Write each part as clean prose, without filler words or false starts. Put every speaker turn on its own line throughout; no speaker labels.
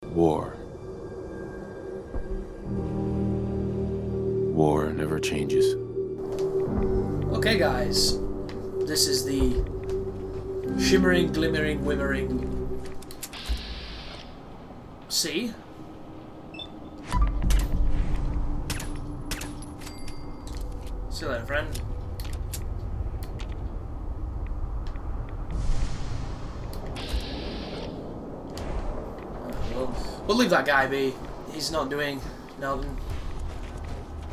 War. War never changes.
Okay, guys. This is the shimmering, glimmering, wimmering sea. See you later, friend. We'll leave that guy be. He's not doing nothing.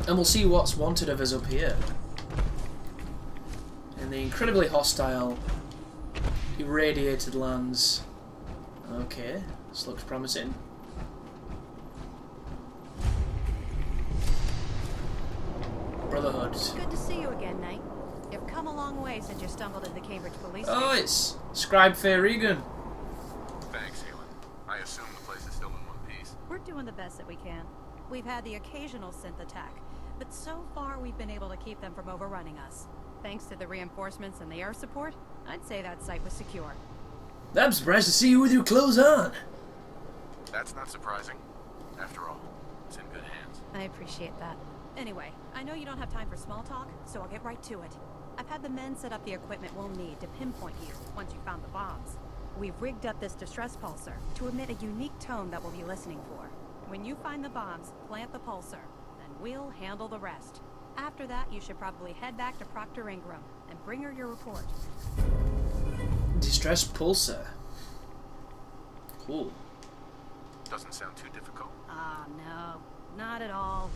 And we'll see what's wanted of us up here. In the incredibly hostile, irradiated lands. Okay, this looks promising. Brotherhood.
Good to see you again, Knight. You've come a long way since you stumbled into Cambridge Police
Oh,
Station.
it's Scribe Fair Regan.
Thanks, Helen. I assume the place is still in one piece.
We're doing the best that we can. We've had the occasional synth attack, but so far we've been able to keep them from overrunning us. Thanks to the reinforcements and the air support, I'd say that site was secure.
I'm surprised to see you with your clothes on.
That's not surprising. After all, it's in good hands.
I appreciate that. Anyway, I know you don't have time for small talk, so I'll get right to it. I've had the men set up the equipment we'll need to pinpoint you once you found the bombs. We've rigged up this distress pulsar to emit a unique tone that we'll be listening for. When you find the bombs, plant the pulsar, and we'll handle the rest. After that, you should probably head back to Proctor Ingram and bring her your report.
Distress pulsar. Cool.
Doesn't sound too difficult.
Ah, no. Not at all.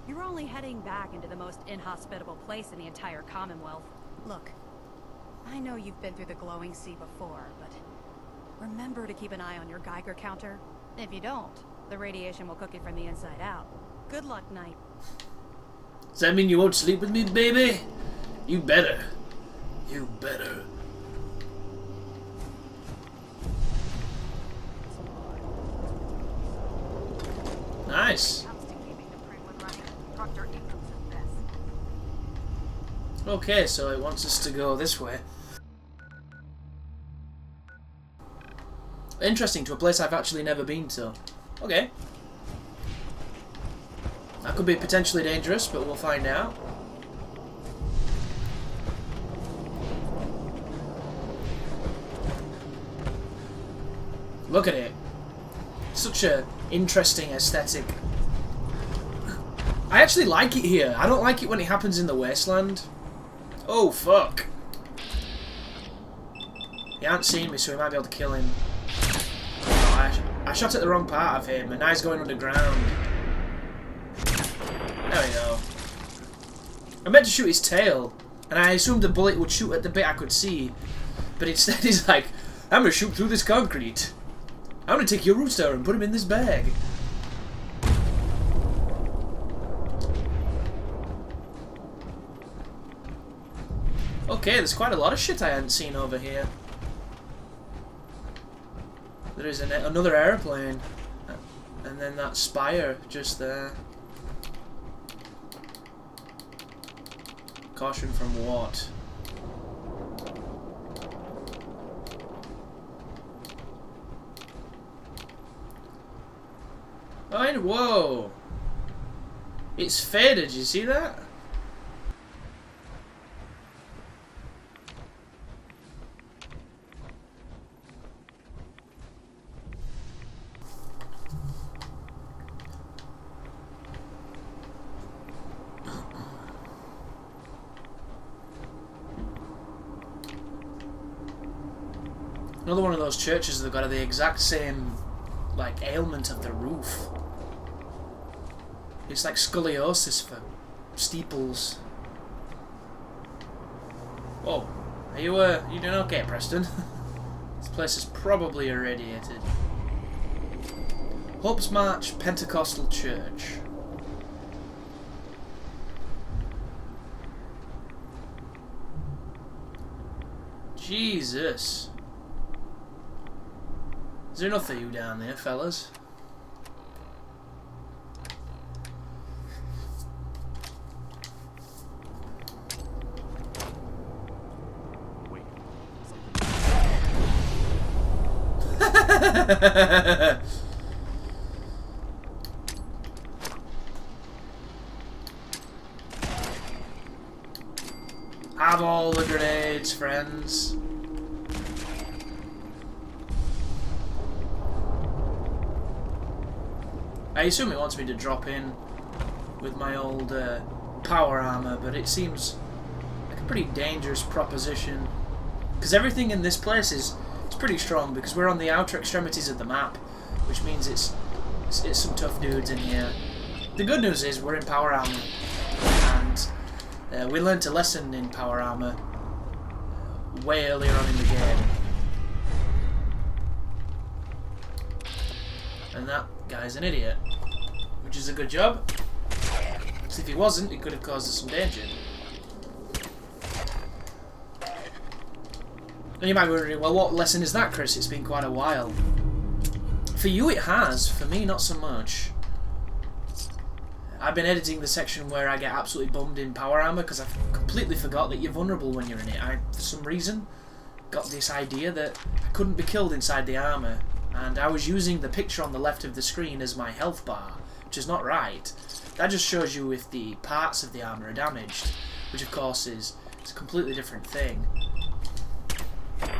You're only heading back into the most inhospitable place in the entire Commonwealth. Look, I know you've been through the glowing sea before, but remember to keep an eye on your Geiger counter. If you don't, the radiation will cook you from the inside out. Good luck, Knight.
Does that mean you won't sleep with me, baby? You better. You better. Nice. Okay, so it wants us to go this way. Interesting, to a place I've actually never been to. Okay. That could be potentially dangerous, but we'll find out. Look at it. Such a interesting aesthetic. I actually like it here. I don't like it when it happens in the Wasteland. Oh, fuck. He hasn't seen me, so he might be able to kill him. Oh, I shot at the wrong part of him, and now he's going underground. There we go. I meant to shoot his tail, and I assumed the bullet would shoot at the bit I could see. But instead he's like, I'm gonna shoot through this concrete. I'm gonna take your rooster and put him in this bag. Okay, there's quite a lot of shit I hadn't seen over here. There is another airplane. And then that spire just there. Caution from what? Oh, whoa! It's faded, you see that? Another one of those churches that got the exact same, like, ailment of the roof. It's like scoliosis for steeples. Whoa, are you doing okay, Preston? This place is probably irradiated. Hope's March Pentecostal Church. Jesus. Is there enough of you down there, fellas?
Wait.
Have all the grenades, friends. I assume it wants me to drop in with my old power armor, but it seems like a pretty dangerous proposition. Because everything in this place is pretty strong, because we're on the outer extremities of the map, which means it's some tough dudes in here. The good news is we're in power armor, and we learnt a lesson in power armor way earlier on in the game. And that guy's an idiot, which is a good job. Because if he wasn't, he could have caused us some danger. And you might be wondering, well, what lesson is that, Chris? It's been quite a while. For you it has, for me not so much. I've been editing the section where I get absolutely bummed in power armor because I've completely forgot that you're vulnerable when you're in it. I, for some reason, got this idea that I couldn't be killed inside the armor, and I was using the picture on the left of the screen as my health bar, which is not right. That just shows you if the parts of the armor are damaged, which of course is a completely different thing.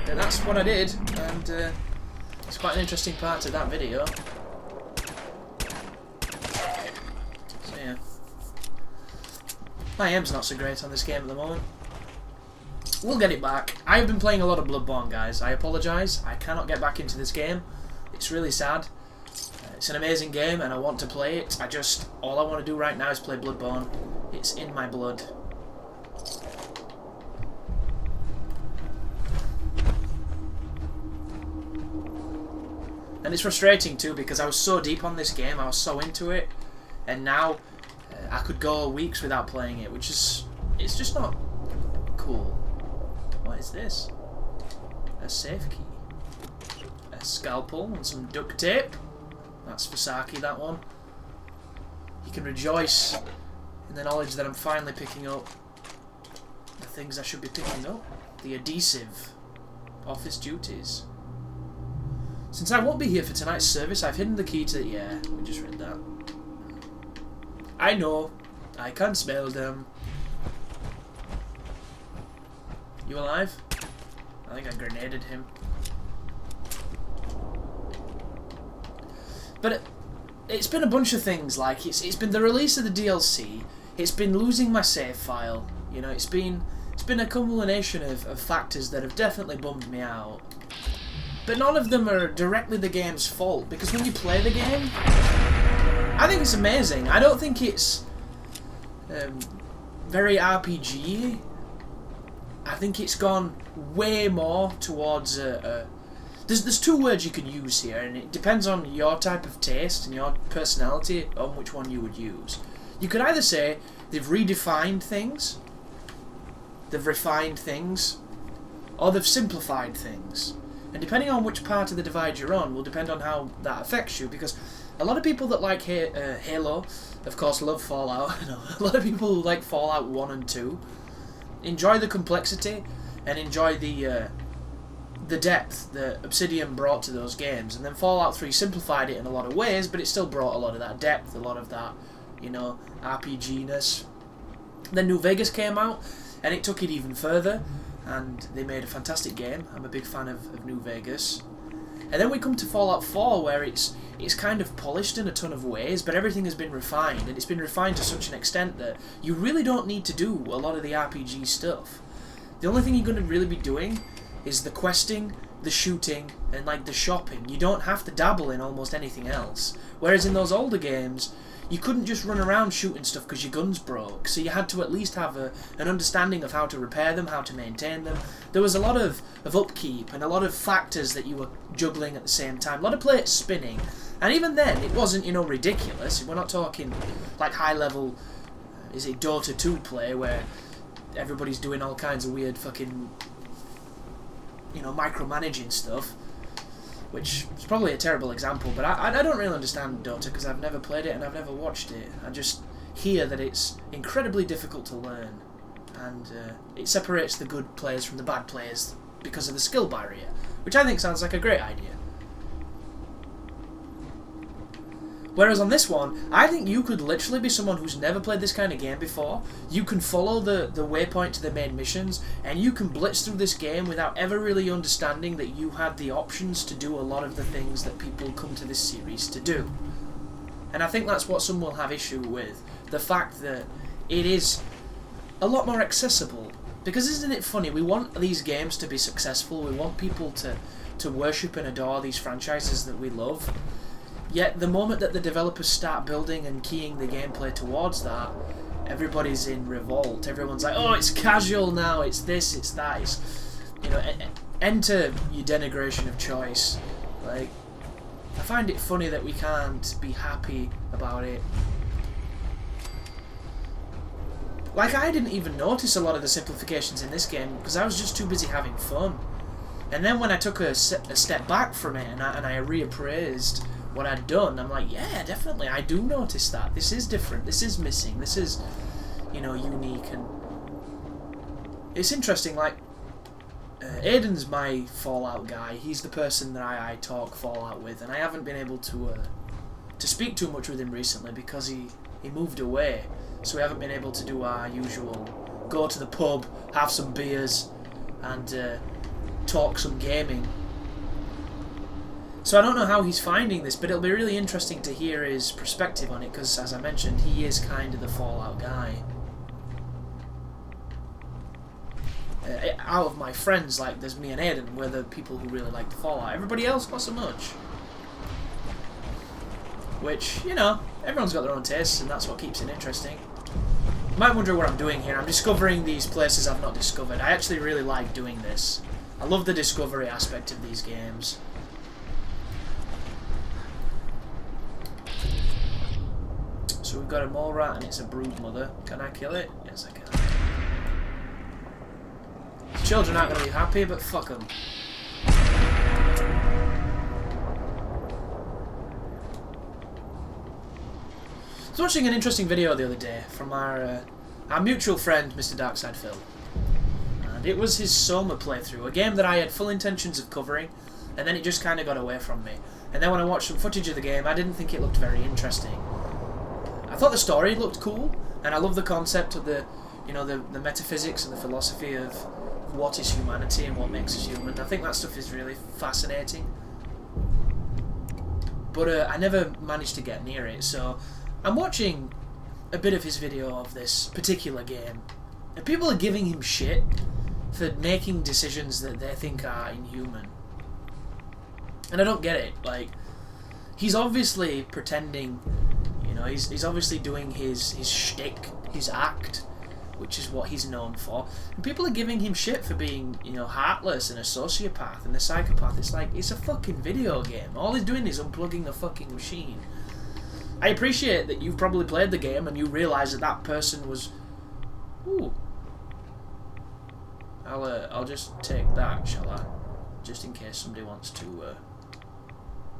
And that's what I did, and it's quite an interesting part of that video. So yeah. My aim's not so great on this game at the moment. We'll get it back. I've been playing a lot of Bloodborne, guys. I apologise. I cannot get back into this game. It's really sad. It's an amazing game and I want to play it. All I want to do right now is play Bloodborne. It's in my blood. And it's frustrating too, because I was so deep on this game, I was so into it, and now I could go weeks without playing it, which is, it's just not cool. What is this? A safe key. A scalpel and some duct tape. That's for Saki, that one. You can rejoice in the knowledge that I'm finally picking up the things I should be picking up. The adhesive. Office duties. Since I won't be here for tonight's service, I've hidden the key to... Yeah, we just read that. I know. I can smell them. You alive? I think I grenaded him. But it's been a bunch of things, like it's been the release of the DLC, it's been losing my save file, you know, it's been a culmination of factors that have definitely bummed me out. But none of them are directly the game's fault, because when you play the game, I think it's amazing. I don't think it's very RPG. I think it's gone way more towards There's two words you can use here, and it depends on your type of taste and your personality on which one you would use. You could either say they've redefined things, they've refined things, or they've simplified things. And depending on which part of the divide you're on will depend on how that affects you, because a lot of people that like Halo, of course, love Fallout. A lot of people who like Fallout 1 and 2 enjoy the complexity and enjoy the depth that Obsidian brought to those games, and then Fallout 3 simplified it in a lot of ways, but it still brought a lot of that depth, a lot of that, you know, RPG-ness. Then New Vegas came out, and it took it even further, and they made a fantastic game. I'm a big fan of New Vegas. And then we come to Fallout 4, where it's kind of polished in a ton of ways, but everything has been refined, and it's been refined to such an extent that you really don't need to do a lot of the RPG stuff. The only thing you're going to really be doing is the questing, the shooting, and like the shopping. You don't have to dabble in almost anything else. Whereas in those older games, you couldn't just run around shooting stuff because your guns broke, so you had to at least have an understanding of how to repair them, how to maintain them. There was a lot of upkeep and a lot of factors that you were juggling at the same time, a lot of plates spinning, and even then it wasn't, you know, ridiculous. We're not talking like high level, is it Dota 2 play where everybody's doing all kinds of weird fucking, you know, micromanaging stuff, which is probably a terrible example, but I don't really understand Dota because I've never played it and I've never watched it. I just hear that it's incredibly difficult to learn, and it separates the good players from the bad players because of the skill barrier, which I think sounds like a great idea. Whereas on this one, I think you could literally be someone who's never played this kind of game before. You can follow the waypoint to the main missions, and you can blitz through this game without ever really understanding that you had the options to do a lot of the things that people come to this series to do. And I think that's what some will have issue with. The fact that it is a lot more accessible. Because isn't it funny, we want these games to be successful, we want people to worship and adore these franchises that we love. Yet the moment that the developers start building and keying the gameplay towards that, everybody's in revolt. Everyone's like, oh, it's casual now, it's this, it's that. It's, you know, enter your denigration of choice. Like, I find it funny that we can't be happy about it. Like, I didn't even notice a lot of the simplifications in this game because I was just too busy having fun. And then when I took a step back from it and I reappraised what I'd done, I'm like, yeah, definitely, I do notice that. This is different, this is missing, this is, you know, unique. And it's interesting, like, Aiden's my Fallout guy. He's the person that I talk Fallout with, and I haven't been able to speak too much with him recently because he moved away. So we haven't been able to do our usual go to the pub, have some beers, and talk some gaming. So I don't know how he's finding this, but it'll be really interesting to hear his perspective on it, because, as I mentioned, he is kind of the Fallout guy. Out of my friends, like, there's me and Aiden, we're the people who really like the Fallout. Everybody else, not so much. Which, you know, everyone's got their own tastes, and that's what keeps it interesting. You might wonder what I'm doing here. I'm discovering these places I've not discovered. I actually really like doing this. I love the discovery aspect of these games. So we've got a mole rat and it's a brood mother. Can I kill it? Yes, I can. Children aren't going to be happy, but fuck them. I was watching an interesting video the other day from our mutual friend, Mr. Darkside Phil. And it was his Soma playthrough, a game that I had full intentions of covering, and then it just kind of got away from me. And then when I watched some footage of the game, I didn't think it looked very interesting. I thought the story looked cool, and I love the concept of the, you know, the metaphysics and the philosophy of what is humanity and what makes us human. I think that stuff is really fascinating. But I never managed to get near it, so I'm watching a bit of his video of this particular game, and people are giving him shit for making decisions that they think are inhuman. And I don't get it. Like, he's obviously pretending, you know, he's obviously doing his shtick, his act, which is what he's known for. And people are giving him shit for being, you know, heartless and a sociopath and a psychopath. It's like, it's a fucking video game. All he's doing is unplugging the fucking machine. I appreciate that you've probably played the game and you realise that that person was... Ooh. I'll just take that, shall I? Just in case somebody wants to...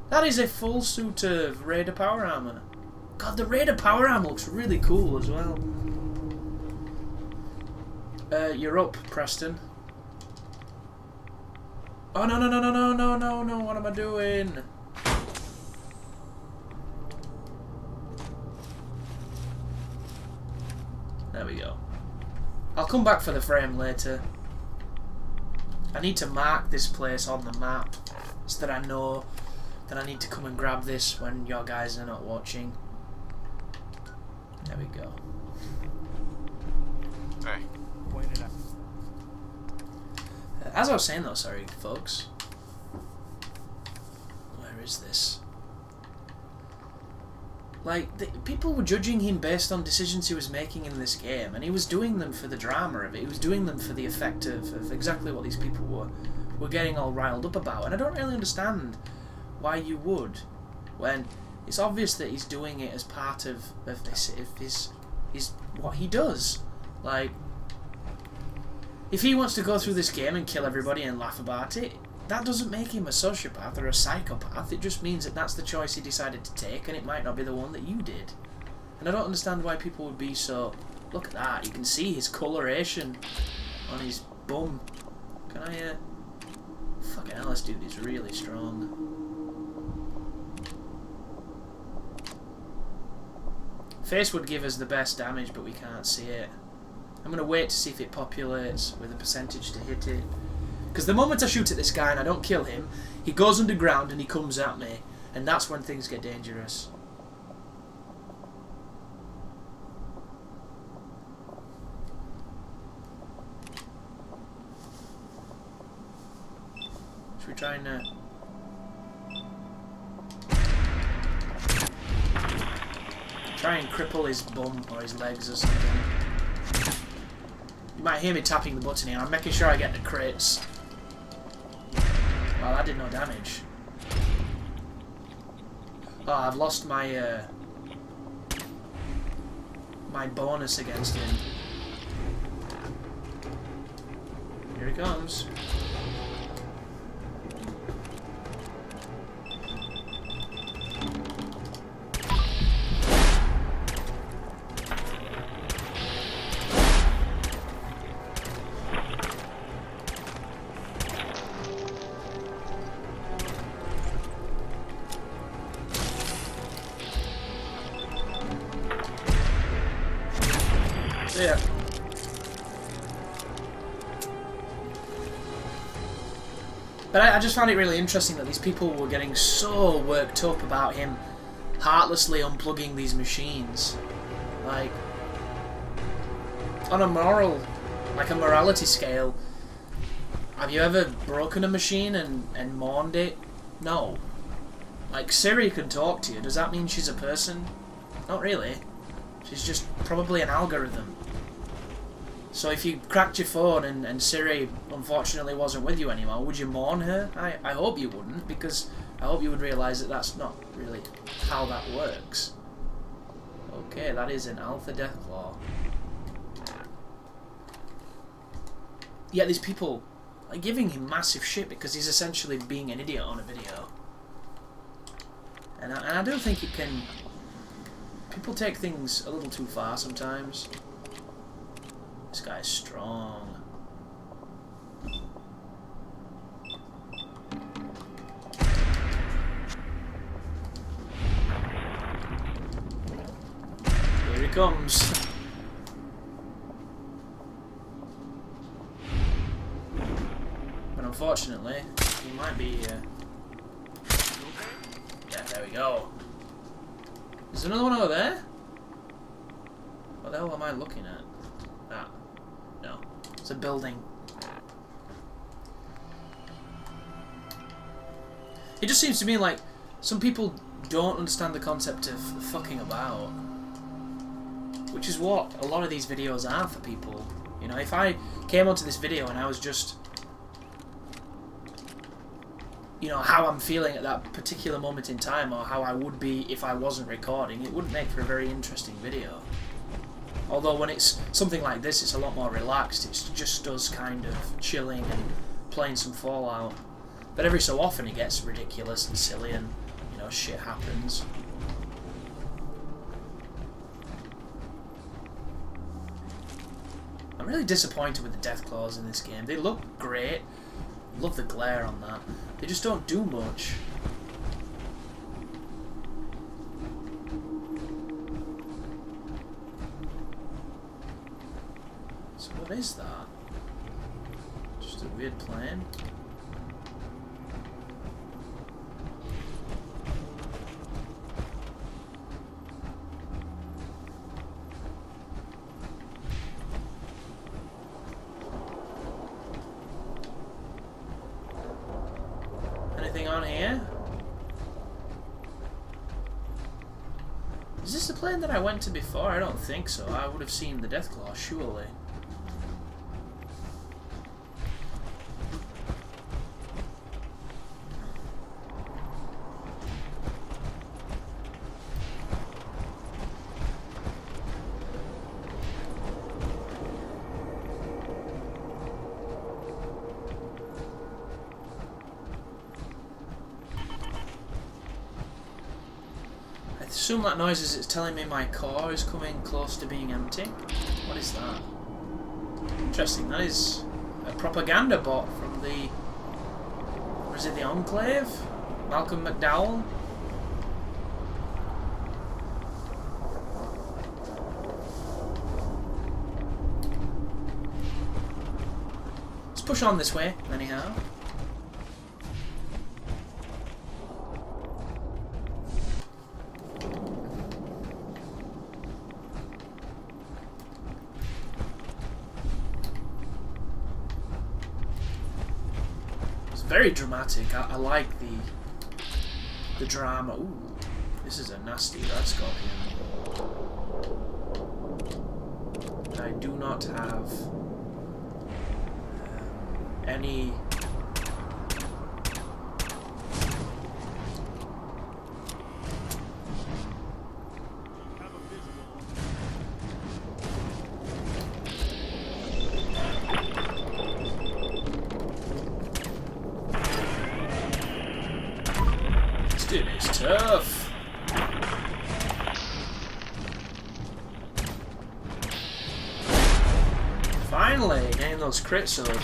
That is a full suit of Raider Power Armour. God, the Raider Power Armour looks really cool as well. You're up, Preston. Oh, no, no, no, no, no, no, no, no, what am I doing? There we go. I'll come back for the frame later. I need to mark this place on the map so that I know that I need to come and grab this when your guys are not watching. There we go.
Hey.
Point it out.
As I was saying though, sorry folks. Where is this? Like, people were judging him based on decisions he was making in this game, and he was doing them for the drama of it. He was doing them for the effect of exactly what these people were getting all riled up about. And I don't really understand why you would, when it's obvious that he's doing it as part of his what he does. Like, if he wants to go through this game and kill everybody and laugh about it, that doesn't make him a sociopath or a psychopath. It just means that that's the choice he decided to take, and it might not be the one that you did. And I don't understand why people would be so... Look at that, you can see his coloration on his bum. Can I, Fucking hell, this dude is really strong. Face would give us the best damage, but we can't see it. I'm going to wait to see if it populates with a percentage to hit it. Because the moment I shoot at this guy and I don't kill him, he goes underground and he comes at me. And that's when things get dangerous. Should we try and... try and cripple his bum or his legs or something. You might hear me tapping the button here. I'm making sure I get the crits. Well, that did no damage. Oh, I've lost my my bonus against him. Here he comes. Yeah. But I just found it really interesting that these people were getting so worked up about him heartlessly unplugging these machines. Like, on a morality scale, have you ever broken a machine and mourned it? No. Like, Siri can talk to you. Does that mean she's a person? Not really. She's just probably an algorithm. So if you cracked your phone and Siri unfortunately wasn't with you anymore, would you mourn her? I hope you wouldn't, because I hope you would realise that that's not really how that works. Okay, that is an Alpha Deathclaw. Yet these people are giving him massive shit because he's essentially being an idiot on a video. And I do think it can... people take things a little too far sometimes. This guy's strong. Here he comes. But unfortunately, he might be... yeah, there we go. Is there another one over there? What the hell am I looking at? Ah. No. It's a building. It just seems to me like some people don't understand the concept of fucking about. Which is what a lot of these videos are for people. You know, if I came onto this video and I was just... you know, how I'm feeling at that particular moment in time, or how I would be if I wasn't recording, it wouldn't make for a very interesting video. Although when it's something like this, it's a lot more relaxed. It's just us kind of chilling and playing some Fallout. But every so often it gets ridiculous and silly and, you know, shit happens. I'm really disappointed with the Deathclaws in this game. They look great. Love the glare on that. They just don't do much. So what is that? Just a weird plane? Anything on here? Is this the plane that I went to before? I don't think so. I would have seen the Deathclaw, surely. I assume that noise is it's telling me my core is coming close to being empty. What is that? Interesting, that is a propaganda bot from the... or is it the Enclave? Malcolm McDowell? push on this way, anyhow. It's very dramatic. I like the drama. Ooh, this is a nasty rat scorpion. I do not have any this dude is tough. Finally, getting those crits up.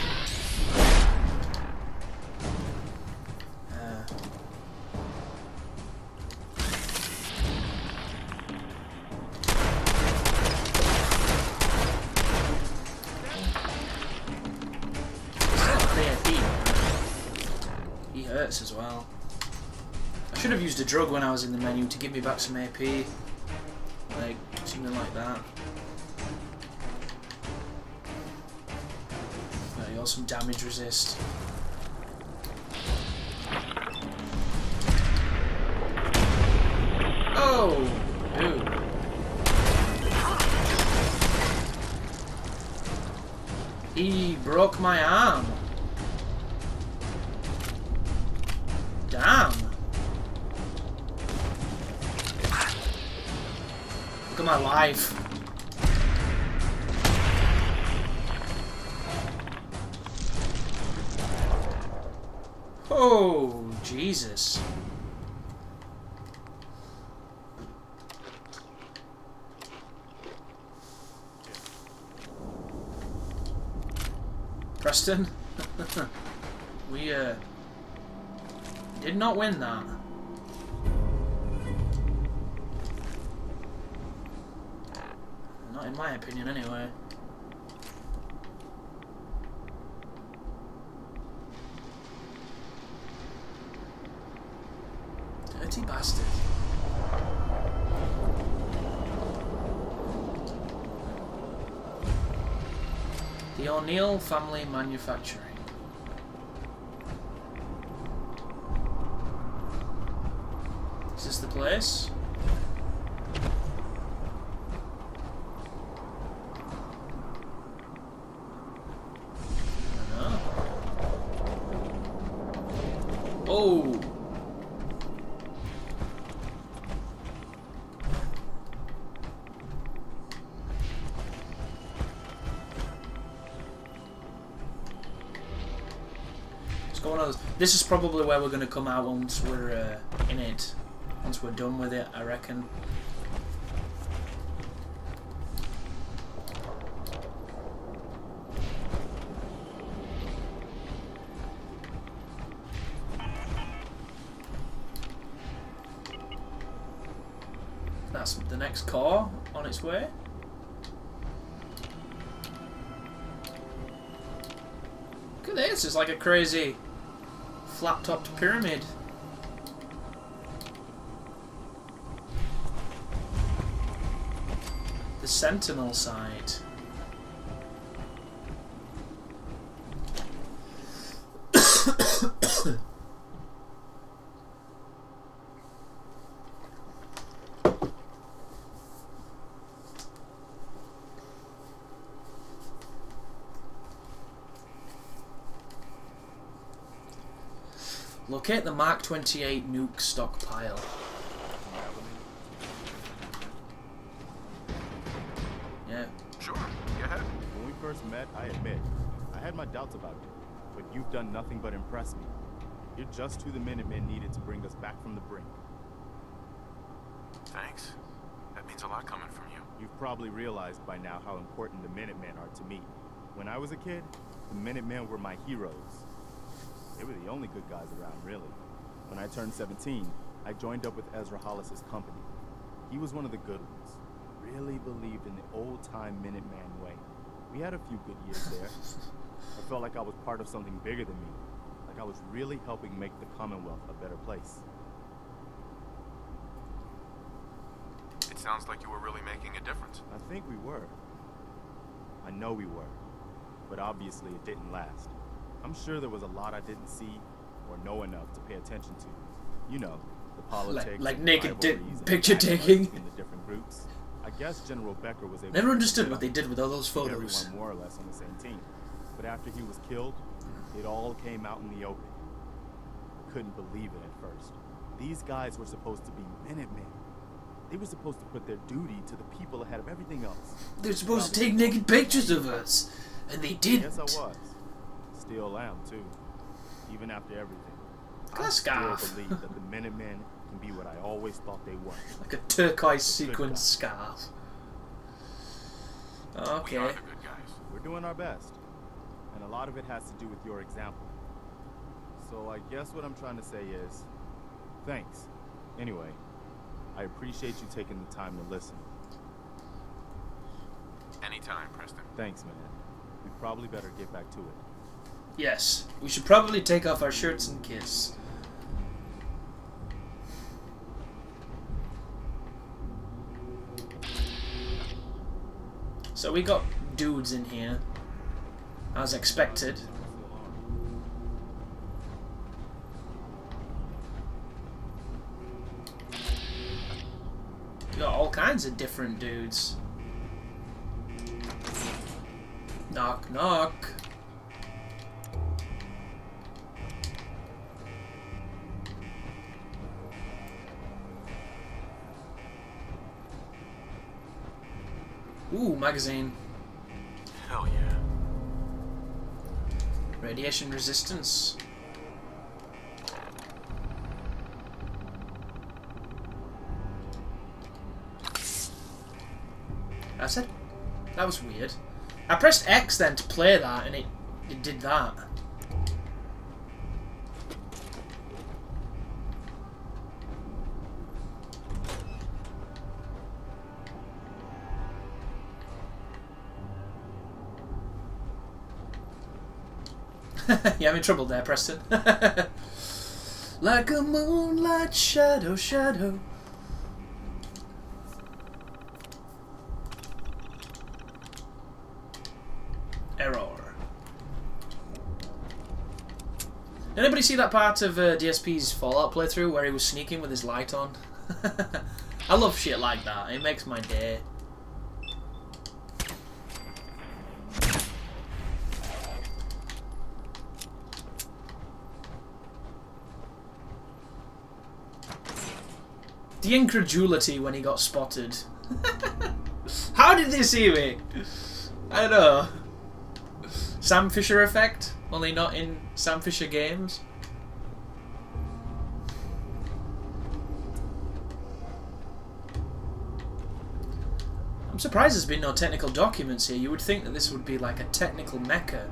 He hurts as well. I should have used a drug when I was in the menu to give me back some AP. Like, something like that. Or some damage resist. Oh! Dude. He broke my arm. Damn. Look at my life. Oh, Jesus. Preston? We, did not win that. Not in my opinion, anyway. Dirty bastard. The O'Neill Family Manufacturing. Is this the place? I don't know. Oh! This is probably where we're going to come out once we're in it. Once we're done with it, I reckon. That's the next car on its way. Look at this, it's like a crazy flat-topped pyramid. The Sentinel site. Locate the Mark 28 nuke stockpile. Yeah.
Sure, go ahead.
When we first met, I admit, I had my doubts about you, but you've done nothing but impress me. You're just who the Minutemen needed to bring us back from the brink.
Thanks. That means a lot coming from you.
You've probably realized by now how important the Minutemen are to me. When I was a kid, the Minutemen were my heroes. They were the only good guys around, really. When I turned 17, I joined up with Ezra Hollis's company. He was one of the good ones. Really believed in the old-time Minuteman way. We had a few good years there. I felt like I was part of something bigger than me. Like I was really helping make the Commonwealth a better place.
It sounds like you were really making a difference.
I think we were. I know we were. But obviously it didn't last. I'm sure there was a lot I didn't see or know enough to pay attention to. You know, the politics,
like
and
naked
rivalries and
picture
backfights
taking.
between the different groups. I guess General Becker was able
Never
to
understood
get
what they did with all those photos.
everyone more or less on the same team. But after he was killed, it all came out in the open. I couldn't believe it at first. These guys were supposed to be Minutemen. They were supposed to put their duty to the people ahead of everything else.
They're supposed to take naked pictures of us, and they didn't.
Yes, I was. Still am, too. Even after everything.
Look at that
I still
scarf.
believe that the Minutemen can be what I always thought they were.
Like a turquoise
The good
sequin
guys.
scarf.
We
Okay.
are the good guys.
We're doing our best. And a lot of it has to do with your example. So I guess what I'm trying to say is, thanks. Anyway, I appreciate you taking the time to listen.
Anytime, Preston.
Thanks, man. We probably better get back to it.
Yes, we should probably take off our shirts and kiss. So we got dudes in here, as expected. We got all kinds of different dudes. Knock, knock. Ooh, magazine.
Hell yeah.
Radiation resistance. That's it. That was weird. I pressed X then to play that, and it did that. Yeah, I'm in trouble there, Preston. Like a moonlight shadow, shadow. Error. Anybody see that part of DSP's Fallout playthrough where he was sneaking with his light on? I love shit like that. It makes my day. The incredulity when he got spotted. How did they see me? I don't know. Sam Fisher effect? Only not in Sam Fisher games. I'm surprised there's been no technical documents here. You would think that this would be like a technical mecca.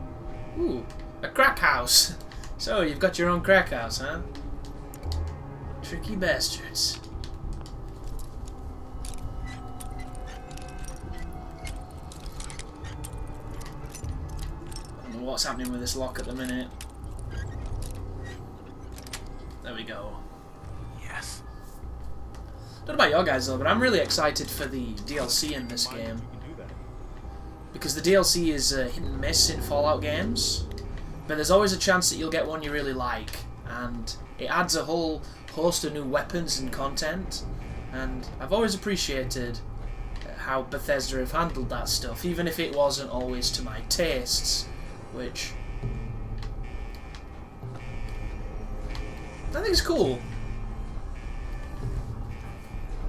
Ooh, a crack house. So, you've got your own crack house, huh? Tricky bastards. I don't know what's happening with this lock at the minute. There we go.
Yes.
Don't know about your guys though, but I'm really excited for the DLC in this game.
You can do that.
Because the DLC is hit and miss in Fallout games, but there's always a chance that you'll get one you really like, and it adds a whole host of new weapons and content, and I've always appreciated how Bethesda have handled that stuff, even if it wasn't always to my tastes, which I think is cool.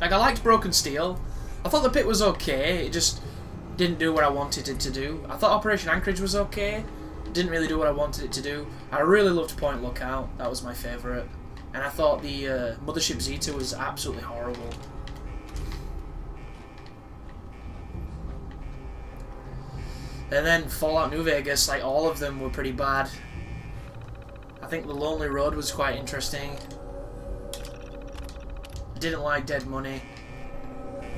Like, I liked Broken Steel. I thought the pit was okay, it just didn't do what I wanted it to do. I thought Operation Anchorage was okay, it didn't really do what I wanted it to do. I really loved Point Lookout, that was my favourite. And I thought the Mothership Zeta was absolutely horrible. And then Fallout New Vegas, like, all of them were pretty bad. I think The Lonely Road was quite interesting. Didn't like Dead Money.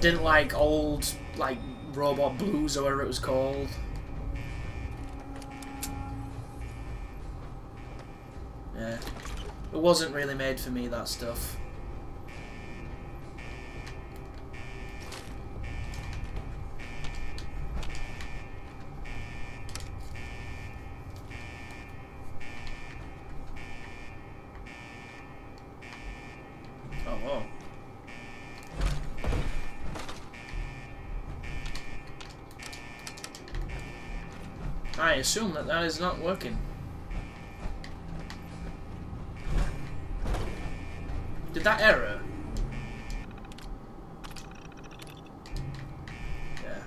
Didn't like old, like, Robot Blues or whatever it was called. Yeah. It wasn't really made for me, that stuff. Oh, whoa. I assume that that is not working. Did that error? Yeah.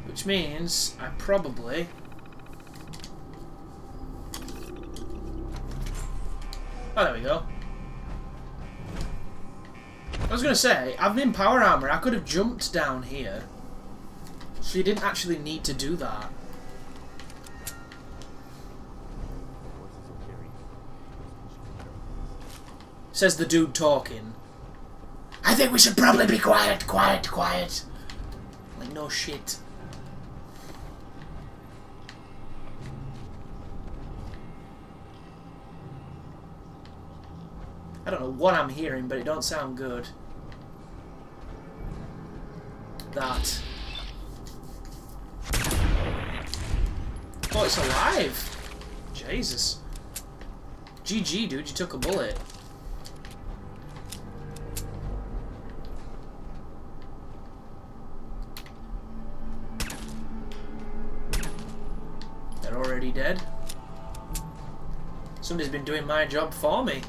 Which means I probably... Oh, there we go. I was going to say, I'm in power armor. I could have jumped down here. So you didn't actually need to do that. Says the dude talking. I think we should probably be quiet, quiet, quiet. Like, no shit. I don't know what I'm hearing, but it don't sound good. That. Oh, it's alive! Jesus. GG, dude, you took a bullet. They're already dead. Somebody's been doing my job for me.